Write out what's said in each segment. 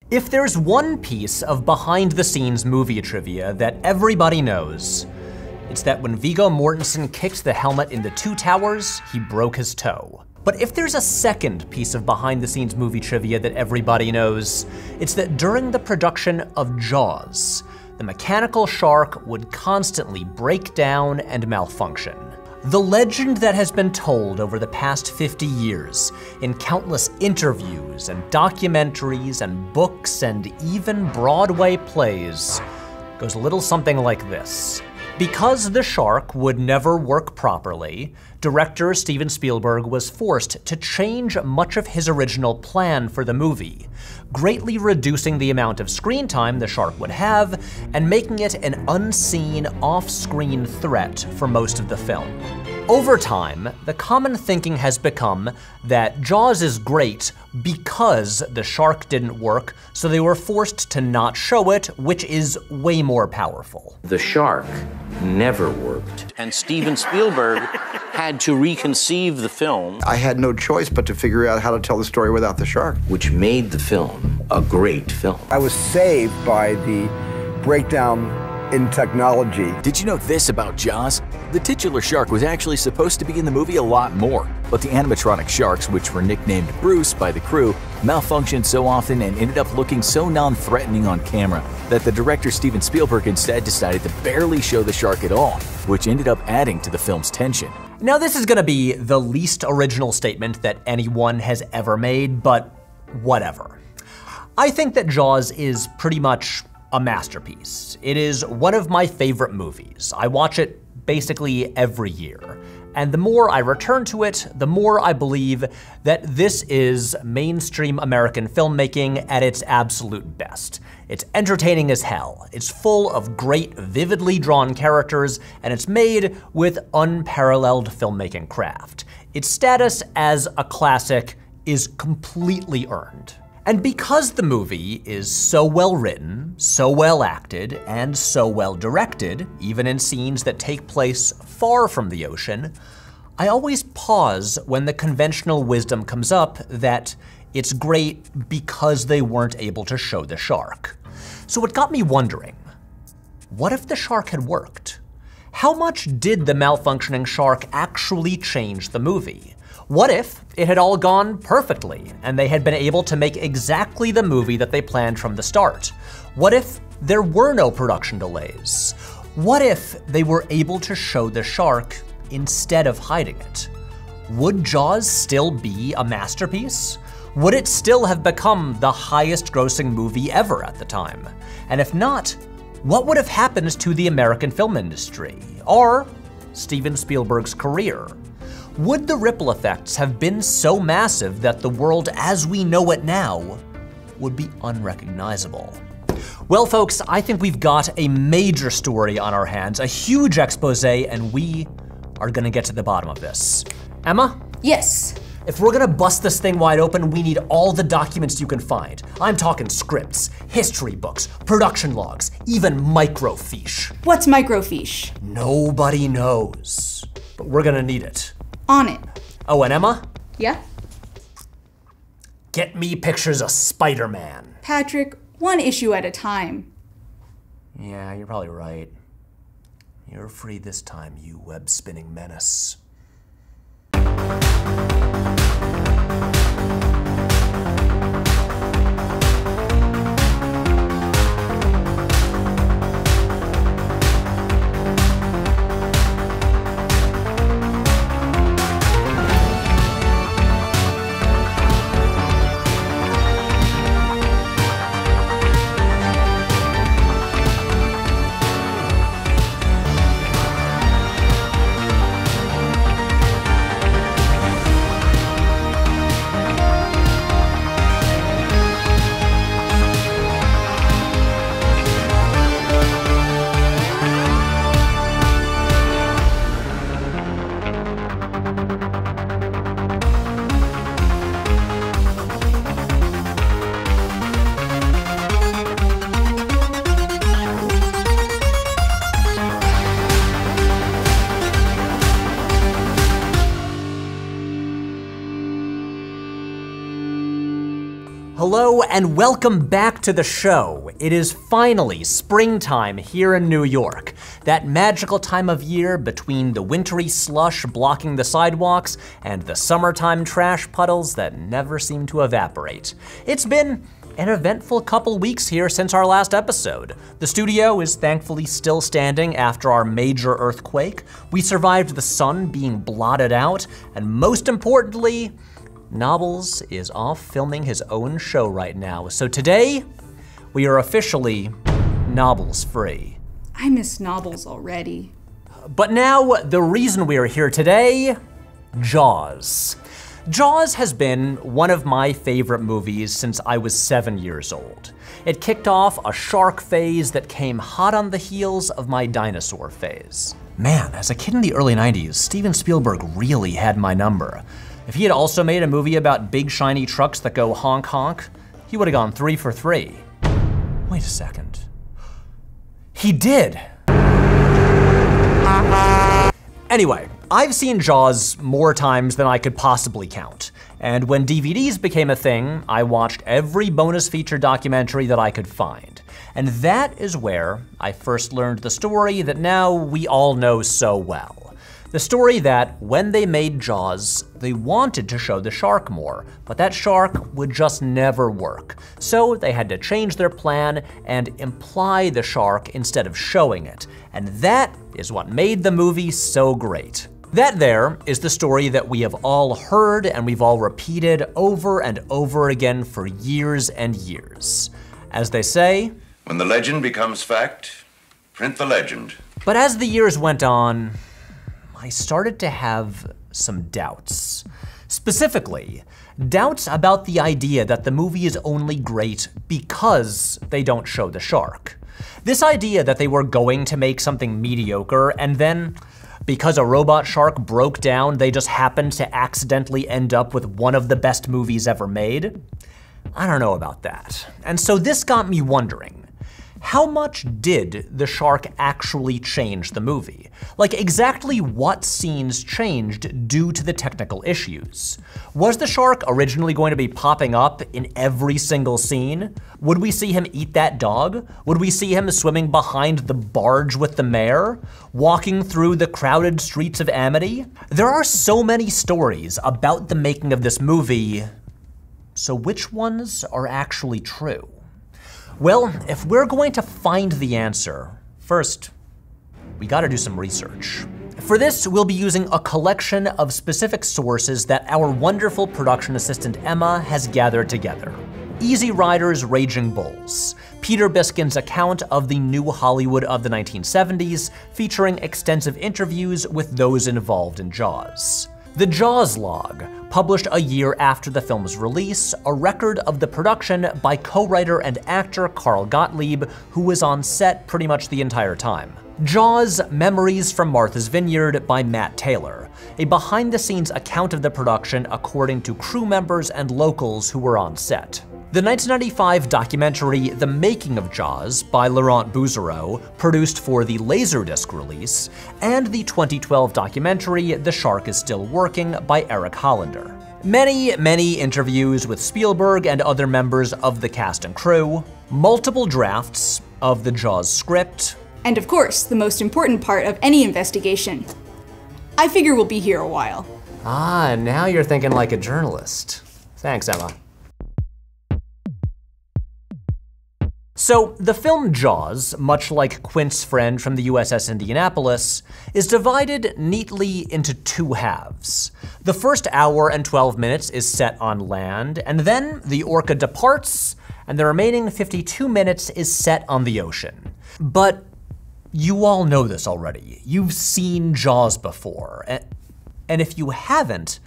If there's one piece of behind-the-scenes movie trivia that everybody knows, it's that when Viggo Mortensen kicked the helmet in The Two Towers, he broke his toe. But if there's a second piece of behind-the-scenes movie trivia that everybody knows, it's that during the production of Jaws, the mechanical shark would constantly break down and malfunction. The legend that has been told over the past 50 years in countless interviews and documentaries and books and even Broadway plays goes a little something like this. Because the shark would never work properly, director Steven Spielberg was forced to change much of his original plan for the movie, greatly reducing the amount of screen time the shark would have and making it an unseen, off-screen threat for most of the film. Over time, the common thinking has become that Jaws is great because the shark didn't work, so they were forced to not show it, which is way more powerful. The shark never worked, and Steven Spielberg had to reconceive the film. I had no choice but to figure out how to tell the story without the shark. Which made the film a great film. I was saved by the breakdown in technology. Did you know this about Jaws? The titular shark was actually supposed to be in the movie a lot more, but the animatronic sharks, which were nicknamed Bruce by the crew, malfunctioned so often and ended up looking so non-threatening on camera that the director Steven Spielberg instead decided to barely show the shark at all, which ended up adding to the film's tension. Now this is gonna be the least original statement that anyone has ever made, but whatever. I think that Jaws is pretty much a masterpiece. It is one of my favorite movies. I watch it basically every year. And the more I return to it, the more I believe that this is mainstream American filmmaking at its absolute best. It's entertaining as hell. It's full of great, vividly drawn characters, and it's made with unparalleled filmmaking craft. Its status as a classic is completely earned. And because the movie is so well written, so well acted, and so well directed, even in scenes that take place far from the ocean, I always pause when the conventional wisdom comes up that it's great because they weren't able to show the shark. So it got me wondering, what if the shark had worked? How much did the malfunctioning shark actually change the movie? What if it had all gone perfectly and they had been able to make exactly the movie that they planned from the start? What if there were no production delays? What if they were able to show the shark instead of hiding it? Would Jaws still be a masterpiece? Would it still have become the highest grossing movie ever at the time? And if not, what would have happened to the American film industry? Or Steven Spielberg's career? Would the ripple effects have been so massive that the world as we know it now would be unrecognizable? Well, folks, I think we've got a major story on our hands, a huge expose, and we are gonna get to the bottom of this. Emma? Yes. If we're gonna bust this thing wide open, we need all the documents you can find. I'm talking scripts, history books, production logs, even microfiche. What's microfiche? Nobody knows, but we're gonna need it. On it. Oh, and Emma? Yeah? Get me pictures of Spider-Man. Patrick, one issue at a time. Yeah, you're probably right. You're free this time, you web-spinning menace. Hello and welcome back to the show. It is finally springtime here in New York, that magical time of year between the wintry slush blocking the sidewalks and the summertime trash puddles that never seem to evaporate. It's been an eventful couple weeks here since our last episode. The studio is thankfully still standing after our major earthquake. We survived the sun being blotted out, and most importantly, Nobbles is off filming his own show right now. So today, we are officially Nobbles free. I miss Nobbles already. But now, the reason we are here today, Jaws. Jaws has been one of my favorite movies since I was 7 years old. It kicked off a shark phase that came hot on the heels of my dinosaur phase. Man, as a kid in the early 90s, Steven Spielberg really had my number. If he had also made a movie about big shiny trucks that go honk honk, he would have gone 3 for 3. Wait a second. He did. Anyway, I've seen Jaws more times than I could possibly count. And when DVDs became a thing, I watched every bonus feature documentary that I could find. And that is where I first learned the story that now we all know so well. The story that, when they made Jaws, they wanted to show the shark more, but that shark would just never work. So they had to change their plan and imply the shark instead of showing it. And that is what made the movie so great. That there is the story that we have all heard and we've all repeated over and over again for years and years. As they say, when the legend becomes fact, print the legend. But as the years went on, I started to have some doubts. Specifically, doubts about the idea that the movie is only great because they don't show the shark. This idea that they were going to make something mediocre and then, because a robot shark broke down, they just happened to accidentally end up with one of the best movies ever made? I don't know about that. And so this got me wondering, how much did the shark actually change the movie? Like, exactly what scenes changed due to the technical issues? Was the shark originally going to be popping up in every single scene? Would we see him eat that dog? Would we see him swimming behind the barge with the mayor? Walking through the crowded streets of Amity? There are so many stories about the making of this movie, so which ones are actually true? Well, if we're going to find the answer, first, we gotta do some research. For this, we'll be using a collection of specific sources that our wonderful production assistant Emma has gathered together. Easy Rider's Raging Bulls, Peter Biskin's account of the New Hollywood of the 1970s, featuring extensive interviews with those involved in Jaws. The Jaws Log, published a year after the film's release, a record of the production by co-writer and actor Carl Gottlieb, who was on set pretty much the entire time. Jaws: Memories from Martha's Vineyard by Matt Taylor, a behind-the-scenes account of the production according to crew members and locals who were on set. The 1995 documentary The Making of Jaws by Laurent Bouzereau, produced for the Laserdisc release, and the 2012 documentary The Shark is Still Working by Eric Hollander. Many interviews with Spielberg and other members of the cast and crew, multiple drafts of the Jaws script, And of course, the most important part of any investigation. I figure we'll be here a while. Ah, now you're thinking like a journalist. Thanks, Emma. So, the film Jaws, much like Quint's friend from the USS Indianapolis, is divided neatly into two halves. The first hour and 12 minutes is set on land, and then the Orca departs, and the remaining 52 minutes is set on the ocean. But you all know this already. You've seen Jaws before, and if you haven't,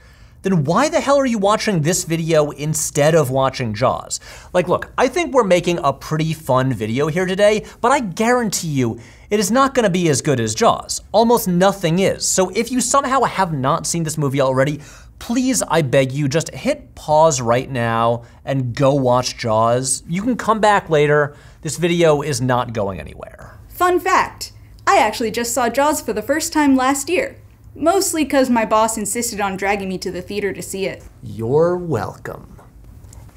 then why the hell are you watching this video instead of watching Jaws? Like, look, I think we're making a pretty fun video here today, but I guarantee you, it is not gonna be as good as Jaws. Almost nothing is. So if you somehow have not seen this movie already, please, I beg you, just hit pause right now and go watch Jaws. You can come back later. This video is not going anywhere. Fun fact, I actually just saw Jaws for the first time last year. Mostly because my boss insisted on dragging me to the theater to see it. You're welcome.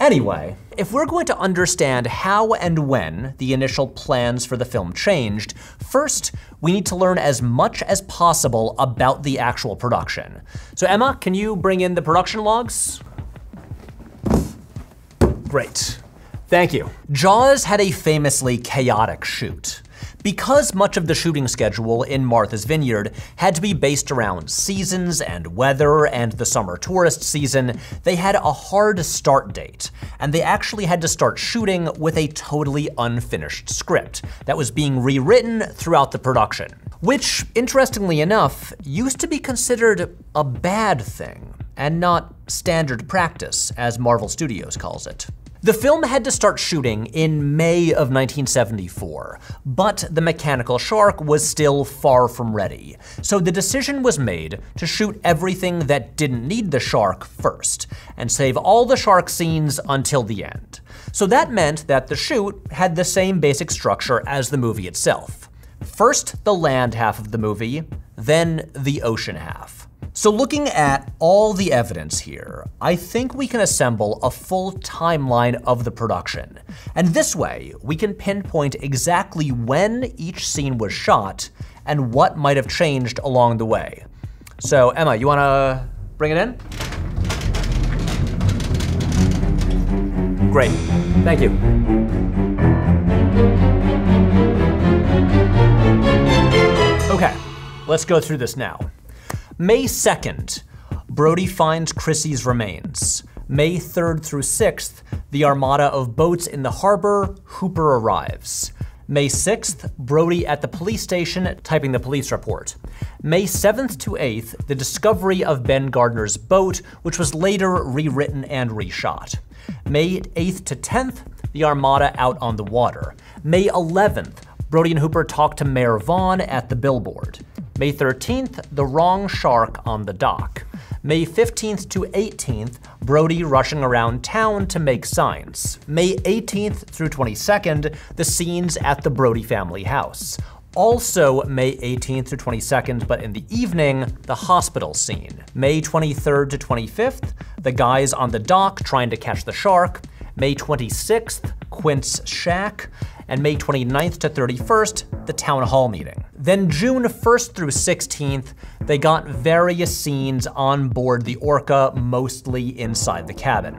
Anyway, if we're going to understand how and when the initial plans for the film changed, first, we need to learn as much as possible about the actual production. So Emma, can you bring in the production logs? Great, thank you. Jaws had a famously chaotic shoot. Because much of the shooting schedule in Martha's Vineyard had to be based around seasons and weather and the summer tourist season, they had a hard start date, and they actually had to start shooting with a totally unfinished script that was being rewritten throughout the production, which, interestingly enough, used to be considered a bad thing and not standard practice, as Marvel Studios calls it. The film had to start shooting in May of 1974, but the mechanical shark was still far from ready. So the decision was made to shoot everything that didn't need the shark first, and save all the shark scenes until the end. So that meant that the shoot had the same basic structure as the movie itself. First the land half of the movie, then the ocean half. So looking at all the evidence here, I think we can assemble a full timeline of the production. And this way, we can pinpoint exactly when each scene was shot and what might have changed along the way. So Emma, you wanna bring it in? Great, thank you. Okay, let's go through this now. May 2nd, Brody finds Chrissy's remains. May 3rd through 6th, the armada of boats in the harbor, Hooper arrives. May 6th, Brody at the police station typing the police report. May 7th to 8th, the discovery of Ben Gardner's boat, which was later rewritten and reshot. May 8th to 10th, the armada out on the water. May 11th, Brody and Hooper talk to Mayor Vaughn at the billboard. May 13th, the wrong shark on the dock. May 15th to 18th, Brody rushing around town to make signs. May 18th through 22nd, the scenes at the Brody family house. Also May 18th through 22nd, but in the evening, the hospital scene. May 23rd to 25th, the guys on the dock trying to catch the shark. May 26th, Quint's shack. And May 29th to 31st, the town hall meeting. Then June 1st through 16th, they got various scenes on board the Orca, mostly inside the cabin.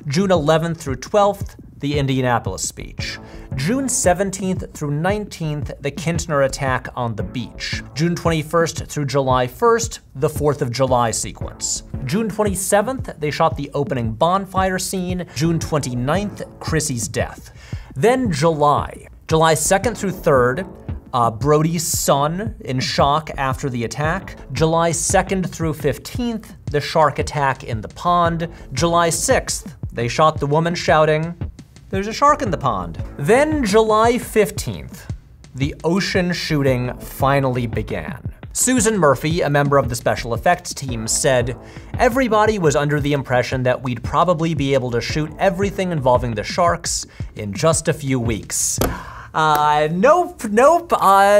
June 11th through 12th, the Indianapolis speech. June 17th through 19th, the Kintner attack on the beach. June 21st through July 1st, the 4th of July sequence. June 27th, they shot the opening bonfire scene. June 29th, Chrissy's death. Then July 2nd through 3rd, Brody's son in shock after the attack. July 2nd through 15th, the shark attack in the pond. July 6th, they shot the woman shouting, "There's a shark in the pond." Then July 15th, the ocean shooting finally began. Susan Murphy, a member of the special effects team, said, "Everybody was under the impression that we'd probably be able to shoot everything involving the sharks in just a few weeks." Nope,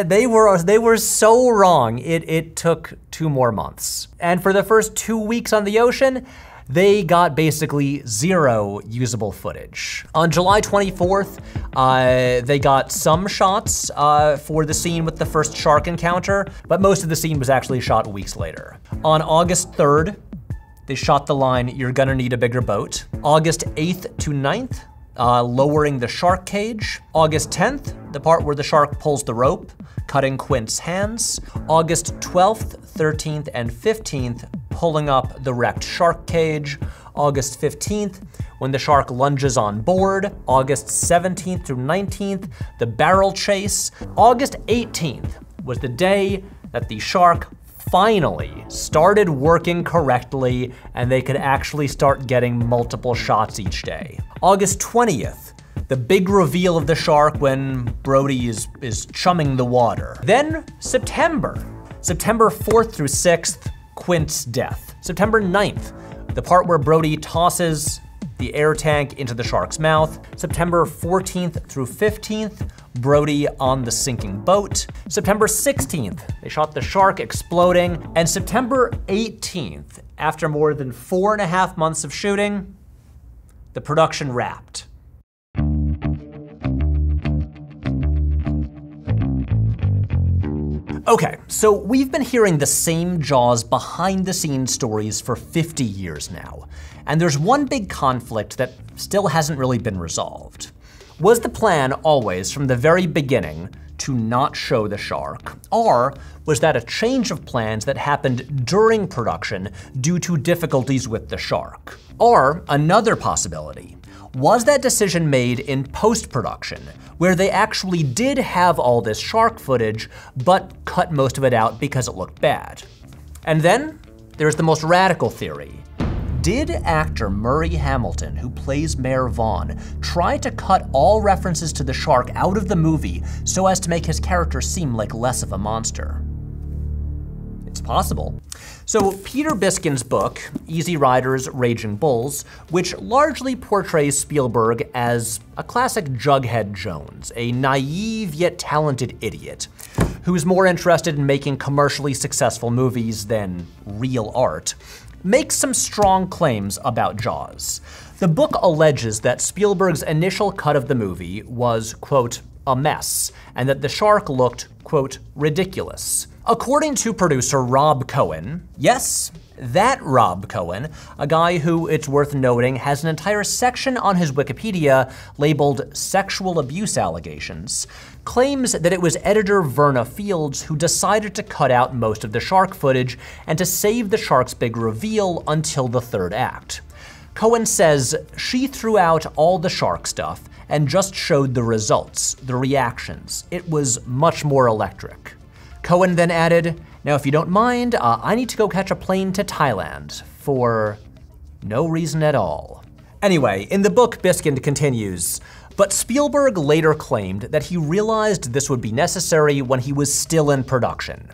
they were so wrong. It took 2 more months. And for the first 2 weeks on the ocean, they got basically 0 usable footage. On July 24th, they got some shots for the scene with the first shark encounter, but most of the scene was actually shot weeks later. On August 3rd, they shot the line, "You're gonna need a bigger boat." August 8th to 9th, lowering the shark cage. August 10th, the part where the shark pulls the rope, cutting Quint's hands. August 12th, 13th, and 15th, pulling up the wrecked shark cage. August 15th, when the shark lunges on board. August 17th through 19th, the barrel chase. August 18th was the day that the shark finally started working correctly and they could actually start getting multiple shots each day. August 20th, the big reveal of the shark when Brody is chumming the water. Then September 4th through 6th, Quint's death. September 9th, the part where Brody tosses the air tank into the shark's mouth. September 14th through 15th, Brody on the sinking boat. September 16th, they shot the shark exploding. And September 18th, after more than 4.5 months of shooting, the production wrapped. Okay, so we've been hearing the same Jaws behind-the-scenes stories for 50 years now, and there's one big conflict that still hasn't really been resolved. Was the plan always, from the very beginning, to not show the shark, or was that a change of plans that happened during production due to difficulties with the shark? Or another possibility, was that decision made in post-production, where they actually did have all this shark footage, but cut most of it out because it looked bad? And then there's the most radical theory. Did actor Murray Hamilton, who plays Mayor Vaughn, try to cut all references to the shark out of the movie so as to make his character seem like less of a monster? It's possible. So Peter Biskind's book, Easy Riders, Raging Bulls, which largely portrays Spielberg as a classic Jughead Jones, a naive yet talented idiot, who's more interested in making commercially successful movies than real art, makes some strong claims about Jaws. The book alleges that Spielberg's initial cut of the movie was, quote, a mess, and that the shark looked, quote, ridiculous. According to producer Rob Cohen, yes, that Rob Cohen, a guy who, it's worth noting, has an entire section on his Wikipedia labeled sexual abuse allegations, claims that it was editor Verna Fields who decided to cut out most of the shark footage and to save the shark's big reveal until the third act. Cohen says she threw out all the shark stuff and just showed the results, the reactions. It was much more electric. Cohen then added, now if you don't mind, I need to go catch a plane to Thailand for no reason at all. Anyway, in the book, Biskind continues, but Spielberg later claimed that he realized this would be necessary when he was still in production.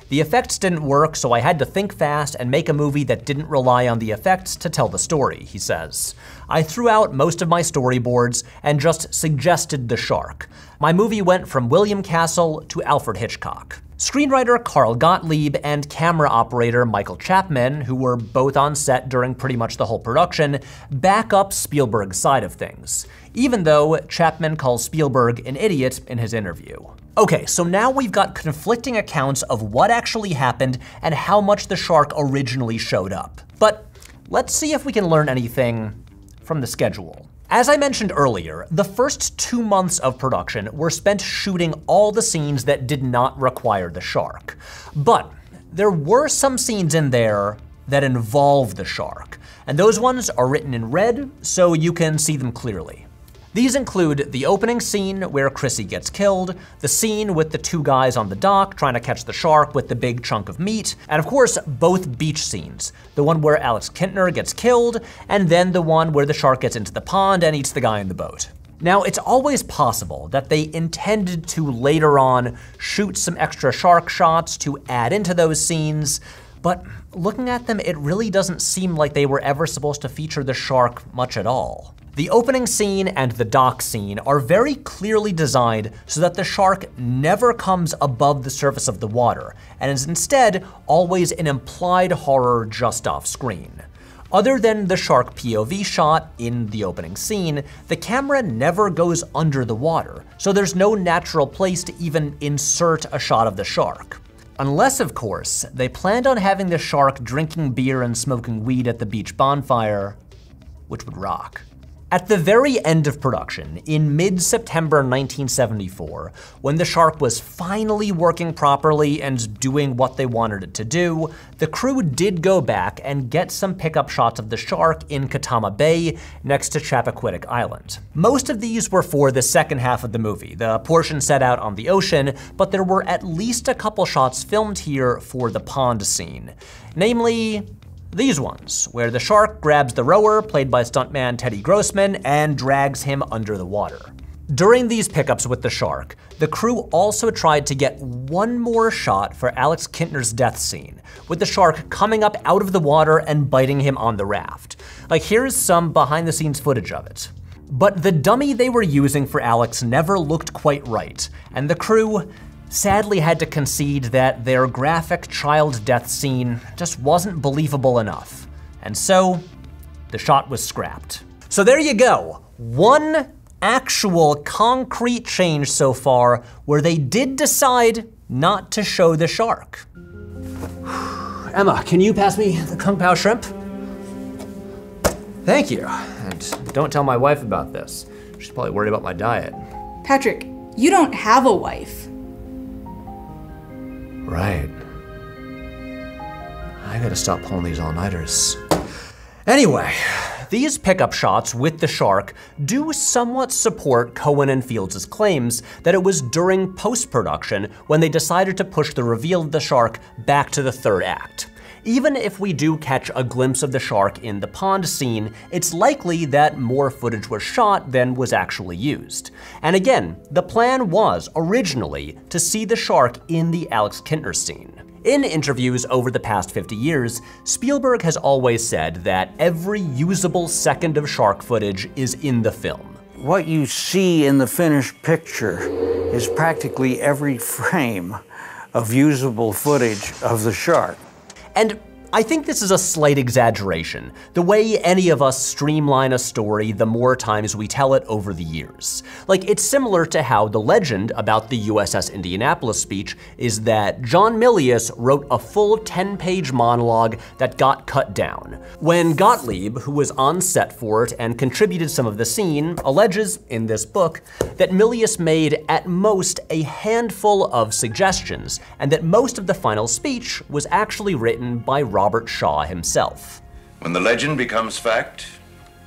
The effects didn't work, so I had to think fast and make a movie that didn't rely on the effects to tell the story, he says. I threw out most of my storyboards and just suggested the shark. My movie went from William Castle to Alfred Hitchcock. Screenwriter Carl Gottlieb and camera operator Michael Chapman, who were both on set during pretty much the whole production, back up Spielberg's side of things, even though Chapman calls Spielberg an idiot in his interview. Okay, so now we've got conflicting accounts of what actually happened and how much the shark originally showed up. But let's see if we can learn anything from the schedule. As I mentioned earlier, the first 2 months of production were spent shooting all the scenes that did not require the shark. But there were some scenes in there that involve the shark, and those ones are written in red so you can see them clearly. These include the opening scene where Chrissy gets killed, the scene with the two guys on the dock trying to catch the shark with the big chunk of meat, and of course, both beach scenes. The one where Alex Kintner gets killed, and then the one where the shark gets into the pond and eats the guy in the boat. Now, it's always possible that they intended to later on shoot some extra shark shots to add into those scenes, but looking at them, it really doesn't seem like they were ever supposed to feature the shark much at all. The opening scene and the dock scene are very clearly designed so that the shark never comes above the surface of the water, and is instead always an implied horror just off screen. Other than the shark POV shot in the opening scene, the camera never goes under the water, so there's no natural place to even insert a shot of the shark. Unless, of course, they planned on having the shark drinking beer and smoking weed at the beach bonfire, which would rock. At the very end of production, in mid-September 1974, when the shark was finally working properly and doing what they wanted it to do, the crew did go back and get some pickup shots of the shark in Katama Bay next to Chappaquiddick Island. Most of these were for the second half of the movie, the portion set out on the ocean, but there were at least a couple shots filmed here for the pond scene. Namely, these ones, where the shark grabs the rower, played by stuntman Teddy Grossman, and drags him under the water. During these pickups with the shark, the crew also tried to get one more shot for Alex Kintner's death scene, with the shark coming up out of the water and biting him on the raft. Like, here's some behind-the-scenes footage of it. But the dummy they were using for Alex never looked quite right, and the crew sadly had to concede that their graphic child death scene just wasn't believable enough. And so, the shot was scrapped. So there you go. One actual concrete change so far where they did decide not to show the shark. Emma, can you pass me the Kung Pao shrimp? Thank you. And don't tell my wife about this. She's probably worried about my diet. Patrick, you don't have a wife. Right. I gotta stop pulling these all-nighters. Anyway, these pickup shots with the shark do somewhat support Cohen and Fields' claims that it was during post-production when they decided to push the reveal of the shark back to the third act. Even if we do catch a glimpse of the shark in the pond scene, it's likely that more footage was shot than was actually used. And again, the plan was originally to see the shark in the Alex Kintner scene. In interviews over the past 50 years, Spielberg has always said that every usable second of shark footage is in the film. What you see in the finished picture is practically every frame of usable footage of the shark. And I think this is a slight exaggeration, the way any of us streamline a story the more times we tell it over the years. Like, it's similar to how the legend about the USS Indianapolis speech is that John Milius wrote a full 10-page monologue that got cut down. When Gottlieb, who was on set for it and contributed some of the scene, alleges in this book that Milius made at most a handful of suggestions, and that most of the final speech was actually written by Robert Shaw himself. When the legend becomes fact,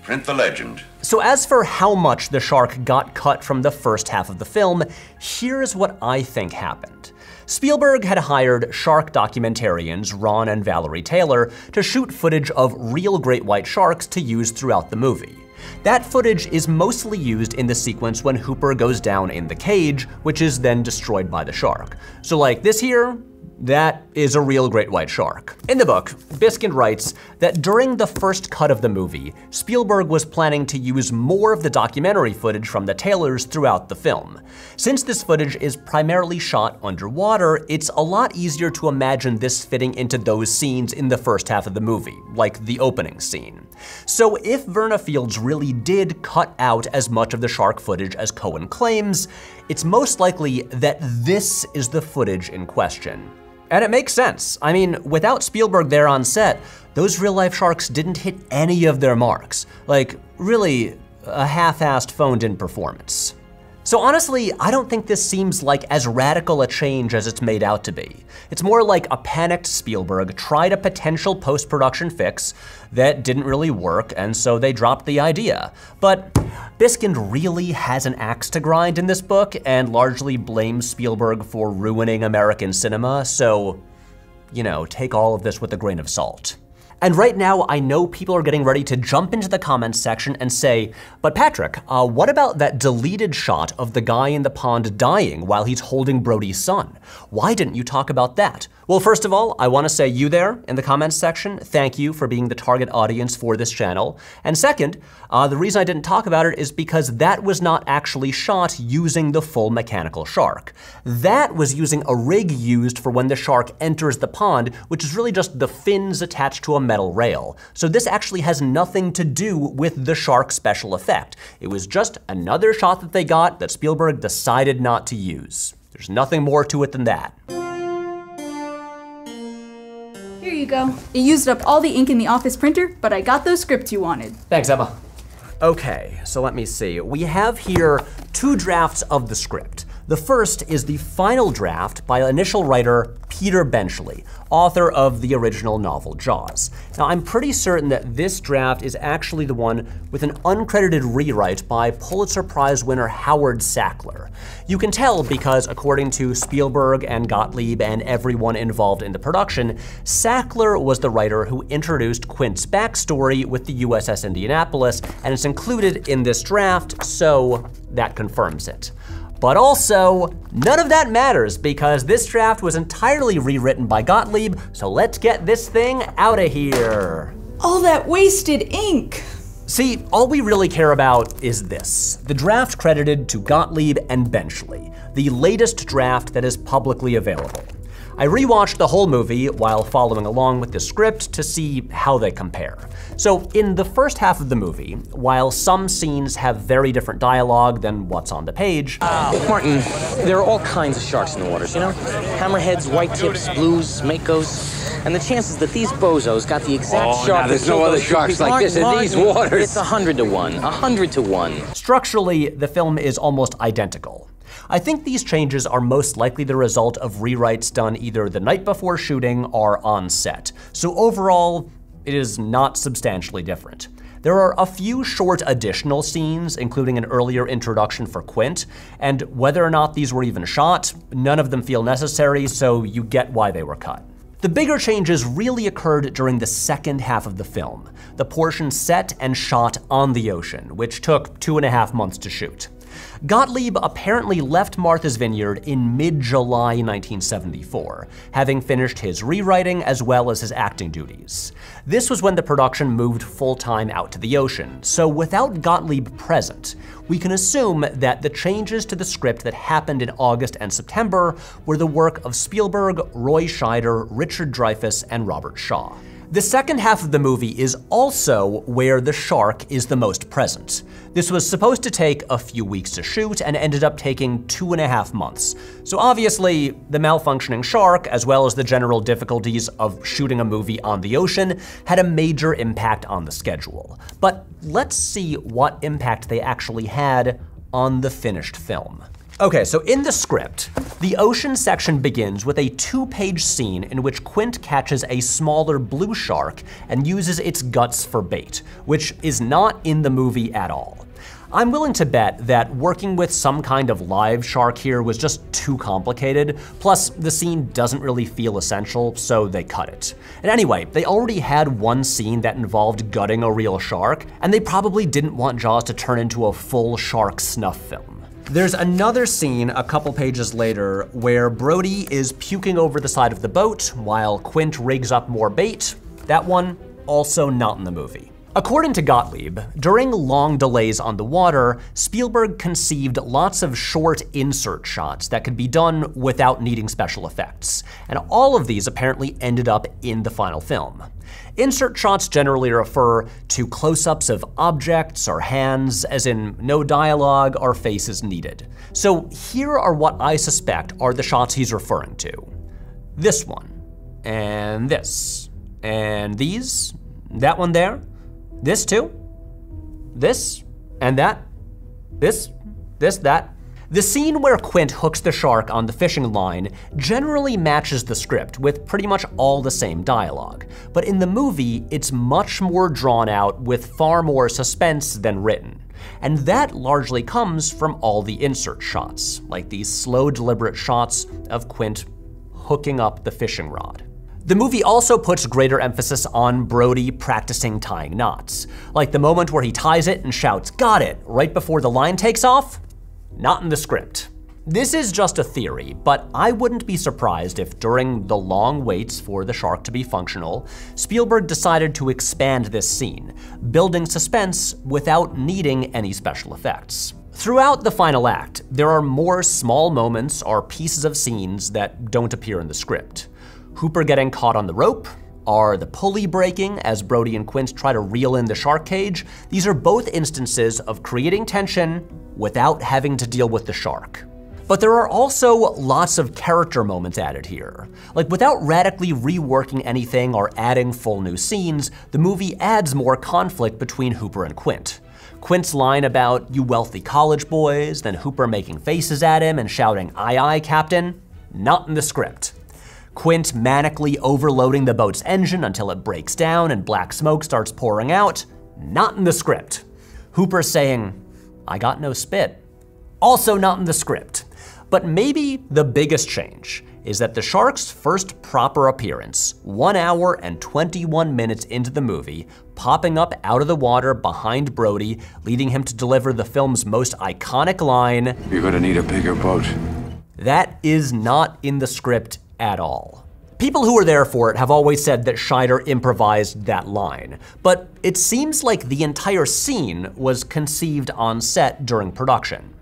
print the legend. So as for how much the shark got cut from the first half of the film, here's what I think happened. Spielberg had hired shark documentarians Ron and Valerie Taylor to shoot footage of real great white sharks to use throughout the movie. That footage is mostly used in the sequence when Hooper goes down in the cage, which is then destroyed by the shark. So like this here, that is a real great white shark. In the book, Biskind writes that during the first cut of the movie, Spielberg was planning to use more of the documentary footage from the Taylors throughout the film. Since this footage is primarily shot underwater, it's a lot easier to imagine this fitting into those scenes in the first half of the movie, like the opening scene. So if Verna Fields really did cut out as much of the shark footage as Cohen claims, it's most likely that this is the footage in question. And it makes sense. I mean, without Spielberg there on set, those real-life sharks didn't hit any of their marks. Like, really, a half-assed phoned-in performance. So honestly, I don't think this seems like as radical a change as it's made out to be. It's more like a panicked Spielberg tried a potential post-production fix that didn't really work, and so they dropped the idea. But Biskind really has an axe to grind in this book and largely blames Spielberg for ruining American cinema, so, you know, take all of this with a grain of salt. And right now, I know people are getting ready to jump into the comments section and say, but Patrick, what about that deleted shot of the guy in the pond dying while he's holding Brody's son? Why didn't you talk about that? Well, first of all, I want to say you there in the comments section, thank you for being the target audience for this channel. And second, the reason I didn't talk about it is because that was not actually shot using the full mechanical shark. That was using a rig used for when the shark enters the pond, which is really just the fins attached to a metal rail. So this actually has nothing to do with the shark special effect. It was just another shot that they got that Spielberg decided not to use. There's nothing more to it than that. Here you go. It used up all the ink in the office printer, but I got those scripts you wanted. Thanks, Emma. Okay, so let me see. We have here 2 drafts of the script. The first is the final draft by initial writer Peter Benchley, author of the original novel Jaws. Now, I'm pretty certain that this draft is actually the one with an uncredited rewrite by Pulitzer Prize winner Howard Sackler. You can tell because, according to Spielberg and Gottlieb and everyone involved in the production, Sackler was the writer who introduced Quint's backstory with the USS Indianapolis, and it's included in this draft, so that confirms it. But also, none of that matters because this draft was entirely rewritten by Gottlieb, so let's get this thing out of here. All that wasted ink. See, all we really care about is this, the draft credited to Gottlieb and Benchley, the latest draft that is publicly available. I rewatched the whole movie while following along with the script to see how they compare. So in the first half of the movie, while some scenes have very different dialogue than what's on the page, Martin, there are all kinds of sharks in the waters, you know? Hammerheads, white tips, blues, makos. And the chances that these bozos got the exact shark. Now, there's no other sharks like this in these waters. It's 100 to 1. 100 to 1. Structurally, the film is almost identical. I think these changes are most likely the result of rewrites done either the night before shooting or on set. So overall, it is not substantially different. There are a few short additional scenes, including an earlier introduction for Quint, and whether or not these were even shot, none of them feel necessary, so you get why they were cut. The bigger changes really occurred during the second half of the film, the portion set and shot on the ocean, which took 2.5 months to shoot. Gottlieb apparently left Martha's Vineyard in mid-July 1974, having finished his rewriting as well as his acting duties. This was when the production moved full-time out to the ocean, so without Gottlieb present, we can assume that the changes to the script that happened in August and September were the work of Spielberg, Roy Scheider, Richard Dreyfuss, and Robert Shaw. The second half of the movie is also where the shark is the most present. This was supposed to take a few weeks to shoot and ended up taking 2.5 months. So obviously, the malfunctioning shark, as well as the general difficulties of shooting a movie on the ocean, had a major impact on the schedule. But let's see what impact they actually had on the finished film. Okay, so in the script, the ocean section begins with a 2-page scene in which Quint catches a smaller blue shark and uses its guts for bait, which is not in the movie at all. I'm willing to bet that working with some kind of live shark here was just too complicated, plus the scene doesn't really feel essential, so they cut it. And anyway, they already had one scene that involved gutting a real shark, and they probably didn't want Jaws to turn into a full shark snuff film. There's another scene a couple pages later where Brody is puking over the side of the boat while Quint rigs up more bait. That one, also not in the movie. According to Gottlieb, during long delays on the water, Spielberg conceived lots of short insert shots that could be done without needing special effects, and all of these apparently ended up in the final film. Insert shots generally refer to close-ups of objects or hands, as in no dialogue or faces needed. So here are what I suspect are the shots he's referring to. This one, and this, and these, that one there, this too, this, and that, this, that. The scene where Quint hooks the shark on the fishing line generally matches the script with pretty much all the same dialogue, but in the movie, it's much more drawn out with far more suspense than written. And that largely comes from all the insert shots, like these slow, deliberate shots of Quint hooking up the fishing rod. The movie also puts greater emphasis on Brody practicing tying knots, like the moment where he ties it and shouts, "Got it," right before the line takes off. Not in the script. This is just a theory, but I wouldn't be surprised if during the long waits for the shark to be functional, Spielberg decided to expand this scene, building suspense without needing any special effects. Throughout the final act, there are more small moments or pieces of scenes that don't appear in the script. Hooper getting caught on the rope, or the pulley breaking as Brody and Quint try to reel in the shark cage. These are both instances of creating tension without having to deal with the shark. But there are also lots of character moments added here. Like, without radically reworking anything or adding full new scenes, the movie adds more conflict between Hooper and Quint. Quint's line about "you wealthy college boys," then Hooper making faces at him and shouting, "Aye, aye, Captain," not in the script. Quint manically overloading the boat's engine until it breaks down and black smoke starts pouring out, not in the script. Hooper saying, "I got no spit," also not in the script. But maybe the biggest change is that the shark's first proper appearance, 1 hour and 21 minutes into the movie, popping up out of the water behind Brody, leading him to deliver the film's most iconic line, "You're gonna need a bigger boat." That is not in the script at all. People who were there for it have always said that Scheider improvised that line, but it seems like the entire scene was conceived on set during production.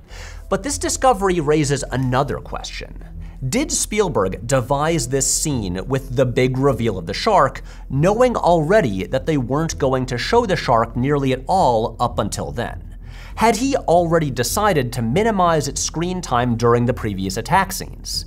But this discovery raises another question. Did Spielberg devise this scene with the big reveal of the shark, knowing already that they weren't going to show the shark nearly at all up until then? Had he already decided to minimize its screen time during the previous attack scenes?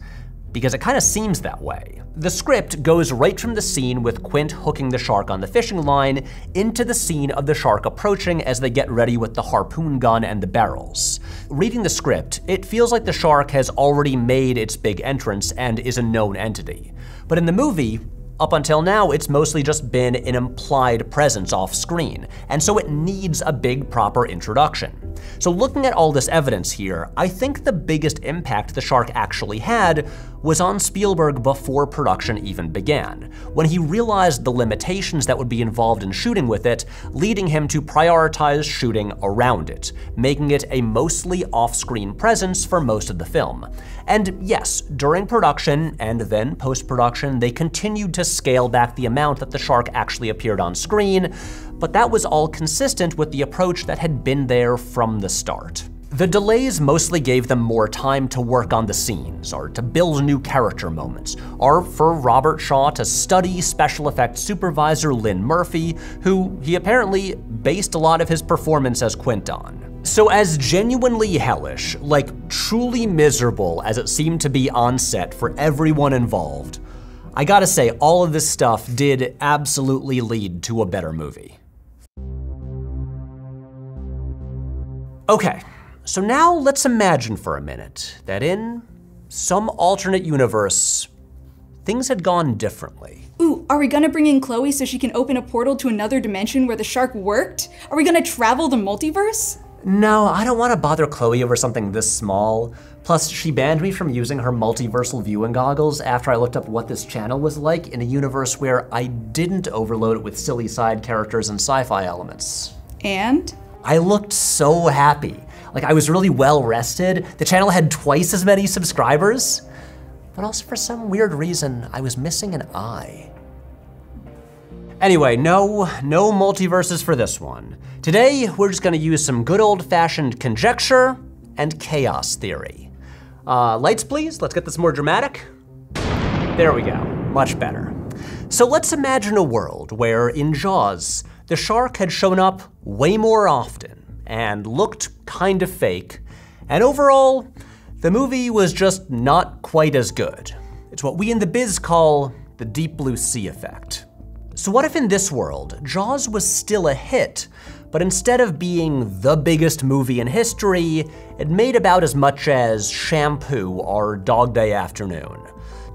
Because it kind of seems that way. The script goes right from the scene with Quint hooking the shark on the fishing line into the scene of the shark approaching as they get ready with the harpoon gun and the barrels. Reading the script, it feels like the shark has already made its big entrance and is a known entity. But in the movie, up until now, it's mostly just been an implied presence off screen, and so it needs a big proper introduction. So looking at all this evidence here, I think the biggest impact the shark actually had was on Spielberg before production even began, when he realized the limitations that would be involved in shooting with it, leading him to prioritize shooting around it, making it a mostly off-screen presence for most of the film. And yes, during production and then post-production, they continued to scale back the amount that the shark actually appeared on screen, but that was all consistent with the approach that had been there from the start. The delays mostly gave them more time to work on the scenes, or to build new character moments, or for Robert Shaw to study special effects supervisor Lynn Murphy, who he apparently based a lot of his performance as Quint on. So as genuinely hellish, like truly miserable as it seemed to be on set for everyone involved, I gotta say, all of this stuff did absolutely lead to a better movie. Okay. So now let's imagine for a minute that in some alternate universe, things had gone differently. Ooh, are we gonna bring in Chloe so she can open a portal to another dimension where the shark worked? Are we gonna travel the multiverse? No, I don't want to bother Chloe over something this small. Plus, she banned me from using her multiversal viewing goggles after I looked up what this channel was like in a universe where I didn't overload it with silly side characters and sci-fi elements. And? I looked so happy. Like, I was really well rested. The channel had twice as many subscribers, but also for some weird reason, I was missing an eye. Anyway, no multiverses for this one. Today, we're just gonna use some good old-fashioned conjecture and chaos theory. Lights, please. Let's get this more dramatic. There we go, much better. So let's imagine a world where, in Jaws, the shark had shown up way more often and looked kind of fake, and overall, the movie was just not quite as good. It's what we in the biz call the deep blue sea effect. So what if in this world, Jaws was still a hit, but instead of being the biggest movie in history, it made about as much as Shampoo or Dog Day Afternoon?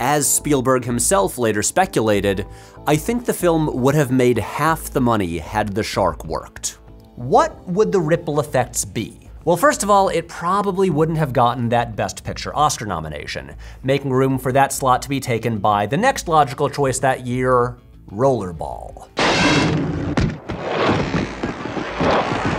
As Spielberg himself later speculated, I think the film would have made half the money had the shark worked. What would the ripple effects be? Well, first of all, it probably wouldn't have gotten that Best Picture Oscar nomination, making room for that slot to be taken by the next logical choice that year, Rollerball.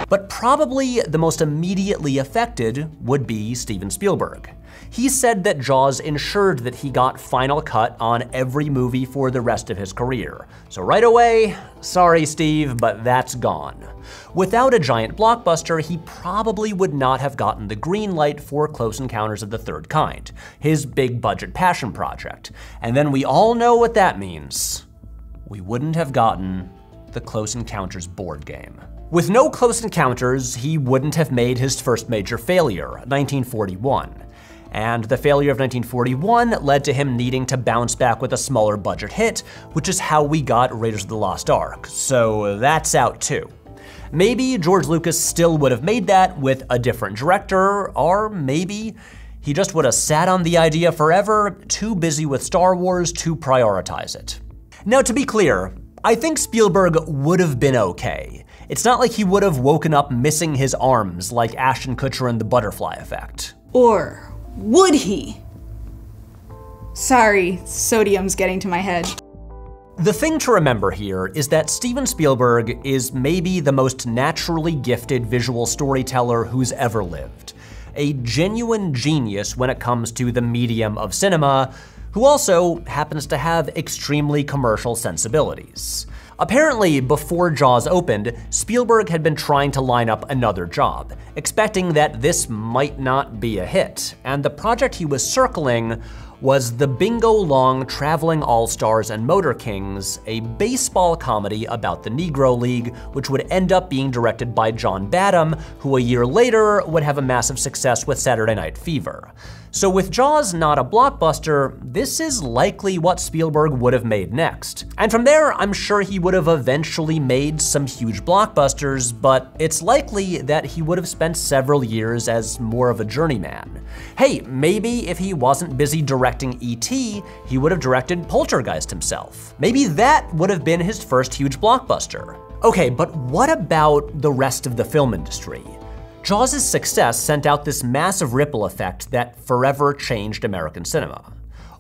But probably the most immediately affected would be Steven Spielberg. He said that Jaws ensured that he got final cut on every movie for the rest of his career. So right away, sorry Steve, but that's gone. Without a giant blockbuster, he probably would not have gotten the green light for Close Encounters of the Third Kind, his big budget passion project. And then we all know what that means. We wouldn't have gotten the Close Encounters board game. With no Close Encounters, he wouldn't have made his first major failure, 1941. And the failure of 1941 led to him needing to bounce back with a smaller budget hit, which is how we got Raiders of the Lost Ark, so that's out too. Maybe George Lucas still would have made that with a different director, or maybe he just would have sat on the idea forever, too busy with Star Wars to prioritize it. Now, to be clear, I think Spielberg would have been okay. It's not like he would have woken up missing his arms like Ashton Kutcher in The Butterfly Effect. Or would he? Sorry, sodium's getting to my head. The thing to remember here is that Steven Spielberg is maybe the most naturally gifted visual storyteller who's ever lived. A genuine genius when it comes to the medium of cinema, who also happens to have extremely commercial sensibilities. Apparently, before Jaws opened, Spielberg had been trying to line up another job, expecting that this might not be a hit, and the project he was circling was the bingo-long Traveling All-Stars and Motor Kings, a baseball comedy about the Negro League, which would end up being directed by John Badham, who a year later would have a massive success with Saturday Night Fever. So with Jaws not a blockbuster, this is likely what Spielberg would have made next. And from there, I'm sure he would have eventually made some huge blockbusters, but it's likely that he would have spent several years as more of a journeyman. Hey, maybe if he wasn't busy directing E.T., he would have directed Poltergeist himself. Maybe that would have been his first huge blockbuster. Okay, but what about the rest of the film industry? Jaws' success sent out this massive ripple effect that forever changed American cinema.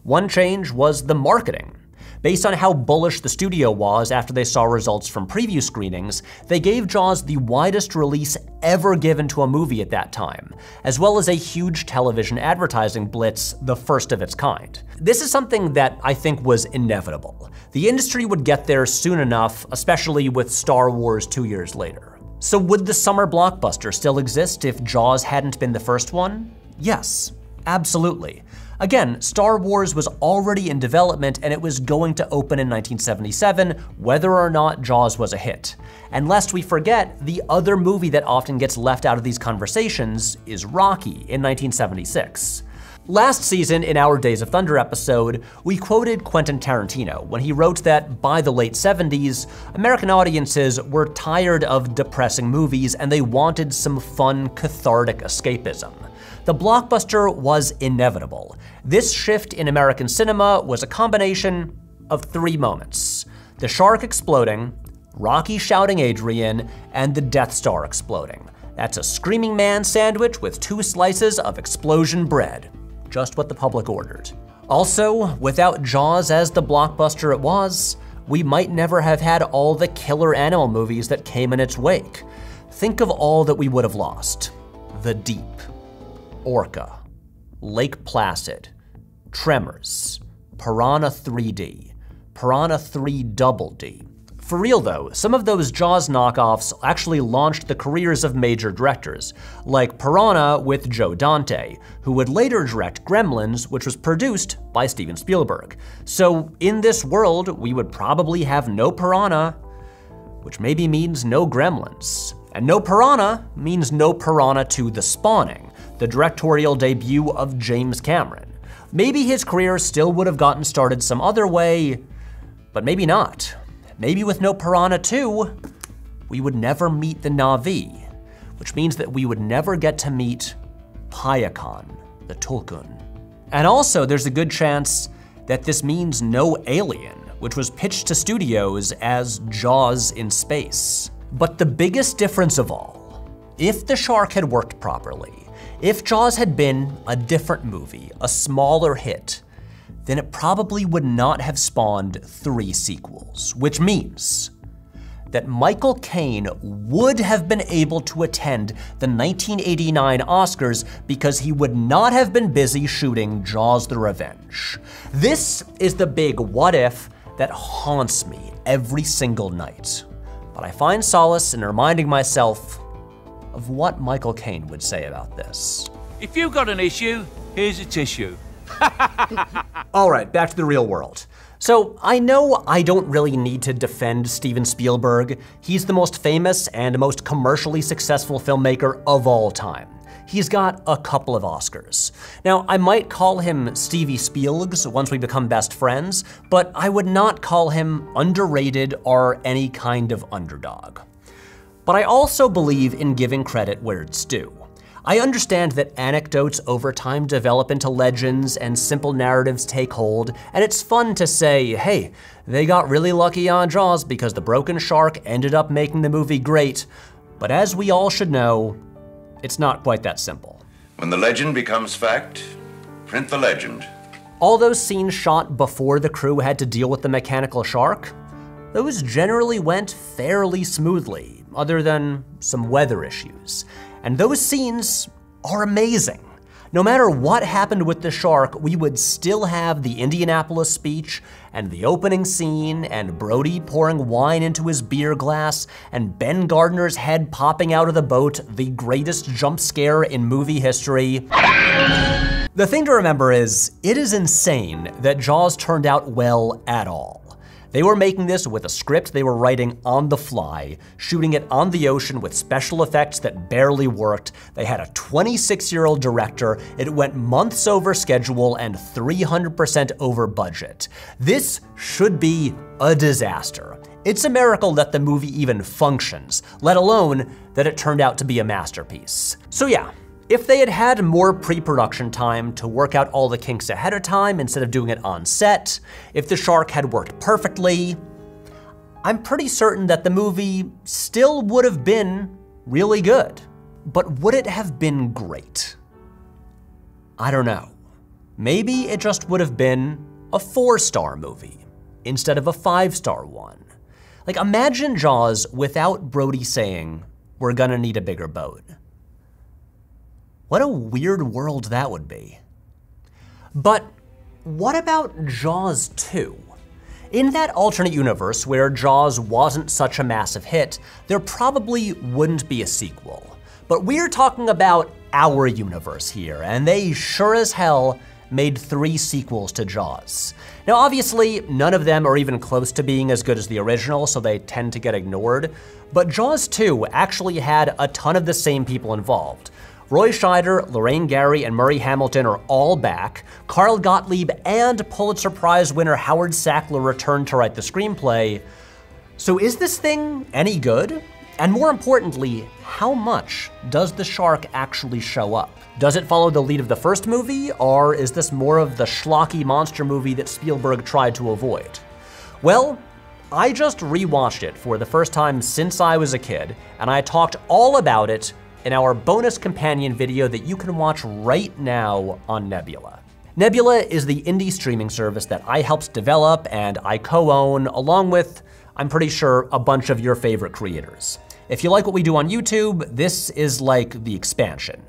One change was the marketing. Based on how bullish the studio was after they saw results from preview screenings, they gave Jaws the widest release ever given to a movie at that time, as well as a huge television advertising blitz, the first of its kind. This is something that I think was inevitable. The industry would get there soon enough, especially with Star Wars 2 years later. So would the summer blockbuster still exist if Jaws hadn't been the first one? Yes, absolutely. Again, Star Wars was already in development and it was going to open in 1977, whether or not Jaws was a hit. And lest we forget, the other movie that often gets left out of these conversations is Rocky in 1976. Last season, in our Days of Thunder episode, we quoted Quentin Tarantino when he wrote that by the late 70s, American audiences were tired of depressing movies and they wanted some fun, cathartic escapism. The blockbuster was inevitable. This shift in American cinema was a combination of 3 moments: the shark exploding, Rocky shouting Adrian, and the Death Star exploding. That's a screaming man sandwich with 2 slices of explosion bread. Just what the public ordered. Also, without Jaws as the blockbuster it was, we might never have had all the killer animal movies that came in its wake. Think of all that we would have lost. The Deep, Orca, Lake Placid, Tremors, Piranha 3D, Piranha 3 Double D. For real though, some of those Jaws knockoffs actually launched the careers of major directors, like Piranha with Joe Dante, who would later direct Gremlins, which was produced by Steven Spielberg. So in this world, we would probably have no Piranha, which maybe means no Gremlins. And no Piranha means no Piranha 2: The Spawning, the directorial debut of James Cameron. Maybe his career still would have gotten started some other way, but maybe not. Maybe with no Piranha 2, we would never meet the Na'vi, which means that we would never get to meet Payakan, the Tulkun. And also, there's a good chance that this means no Alien, which was pitched to studios as Jaws in space. But the biggest difference of all, if the shark had worked properly, if Jaws had been a different movie, a smaller hit, then it probably would not have spawned 3 sequels, which means that Michael Caine would have been able to attend the 1989 Oscars because he would not have been busy shooting Jaws: The Revenge. This is the big what if that haunts me every single night. But I find solace in reminding myself of what Michael Caine would say about this. If you've got an issue, here's a tissue. All right, back to the real world. So I know I don't really need to defend Steven Spielberg. He's the most famous and most commercially successful filmmaker of all time. He's got a couple of Oscars. Now, I might call him Stevie Spielgs once we become best friends, but I would not call him underrated or any kind of underdog. But I also believe in giving credit where it's due. I understand that anecdotes over time develop into legends and simple narratives take hold, and it's fun to say, hey, they got really lucky on Jaws because the broken shark ended up making the movie great. But as we all should know, it's not quite that simple. When the legend becomes fact, print the legend. All those scenes shot before the crew had to deal with the mechanical shark, those generally went fairly smoothly, other than some weather issues. And those scenes are amazing. No matter what happened with the shark, we would still have the Indianapolis speech, and the opening scene, and Brody pouring wine into his beer glass, and Ben Gardner's head popping out of the boat, the greatest jump scare in movie history. The thing to remember is, it is insane that Jaws turned out well at all. They were making this with a script they were writing on the fly, shooting it on the ocean with special effects that barely worked. They had a 26-year-old director, it went months over schedule and 300% over budget. This should be a disaster. It's a miracle that the movie even functions, let alone that it turned out to be a masterpiece. So yeah, if they had had more pre-production time to work out all the kinks ahead of time instead of doing it on set, if the shark had worked perfectly, I'm pretty certain that the movie still would have been really good. But would it have been great? I don't know. Maybe it just would have been a 4-star movie instead of a 5-star one. Like, imagine Jaws without Brody saying, "We're gonna need a bigger boat." What a weird world that would be. But what about Jaws 2? In that alternate universe where Jaws wasn't such a massive hit, there probably wouldn't be a sequel. But we're talking about our universe here, and they sure as hell made 3 sequels to Jaws. Now obviously, none of them are even close to being as good as the original, so they tend to get ignored. But Jaws 2 actually had a ton of the same people involved. Roy Scheider, Lorraine Gary, and Murray Hamilton are all back. Carl Gottlieb and Pulitzer Prize winner Howard Sackler returned to write the screenplay. So is this thing any good? And more importantly, how much does the shark actually show up? Does it follow the lead of the first movie, or is this more of the schlocky monster movie that Spielberg tried to avoid? Well, I just rewatched it for the first time since I was a kid, and I talked all about it in our bonus companion video that you can watch right now on Nebula. Nebula is the indie streaming service that I helped develop and I co-own, along with, I'm pretty sure, a bunch of your favorite creators. If you like what we do on YouTube, this is like the expansion.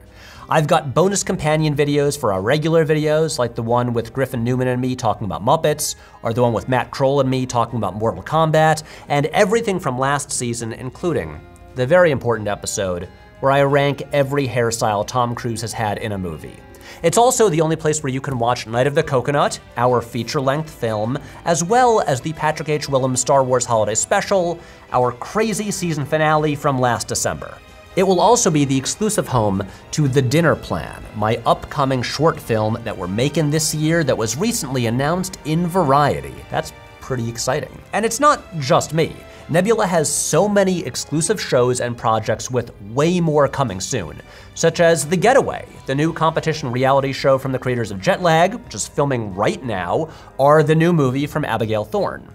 I've got bonus companion videos for our regular videos, like the one with Griffin Newman and me talking about Muppets, or the one with Matt Kroll and me talking about Mortal Kombat, and everything from last season, including the very important episode where I rank every hairstyle Tom Cruise has had in a movie. It's also the only place where you can watch Night of the Coconut, our feature-length film, as well as the Patrick H. Willems Star Wars Holiday Special, our crazy season finale from last December. It will also be the exclusive home to The Dinner Plan, my upcoming short film that we're making this year that was recently announced in Variety. That's pretty exciting. And it's not just me. Nebula has so many exclusive shows and projects with way more coming soon, such as The Getaway, the new competition reality show from the creators of Jetlag, which is filming right now, or the new movie from Abigail Thorne.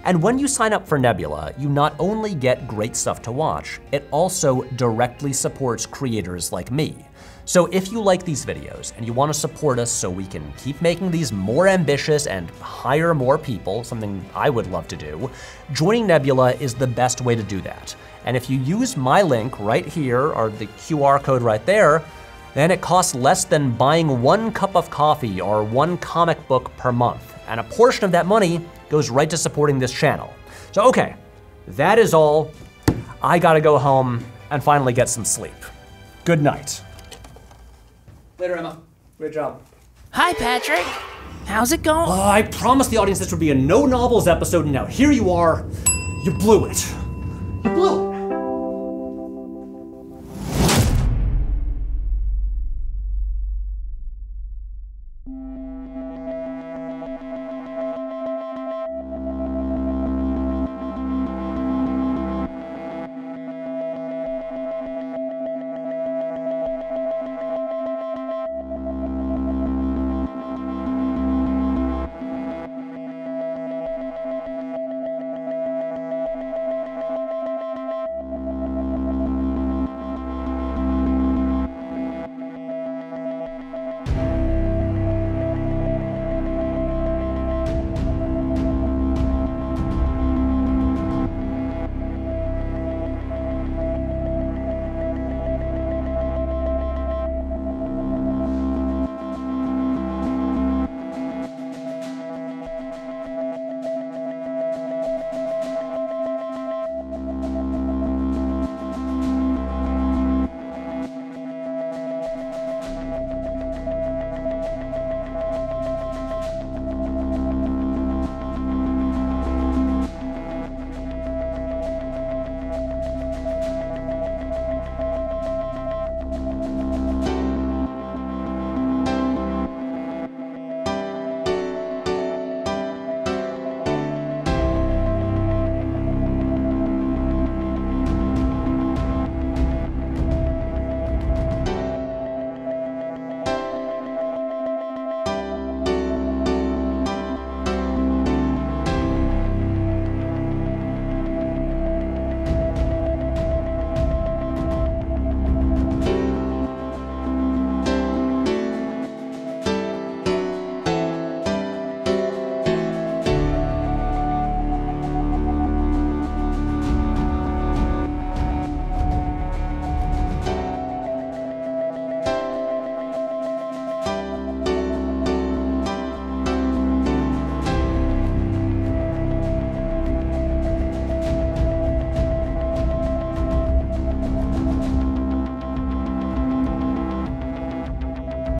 And when you sign up for Nebula, you not only get great stuff to watch, it also directly supports creators like me. So if you like these videos and you want to support us so we can keep making these more ambitious and hire more people, something I would love to do, joining Nebula is the best way to do that. And if you use my link right here, or the QR code right there, then it costs less than buying 1 cup of coffee or 1 comic book per month. And a portion of that money goes right to supporting this channel. So okay, that is all. I gotta go home and finally get some sleep. Good night. Later, Emma. Great job. Hi, Patrick. How's it going? I promised the audience this would be a no Nobbles episode, and now here you are. You blew it. You blew it.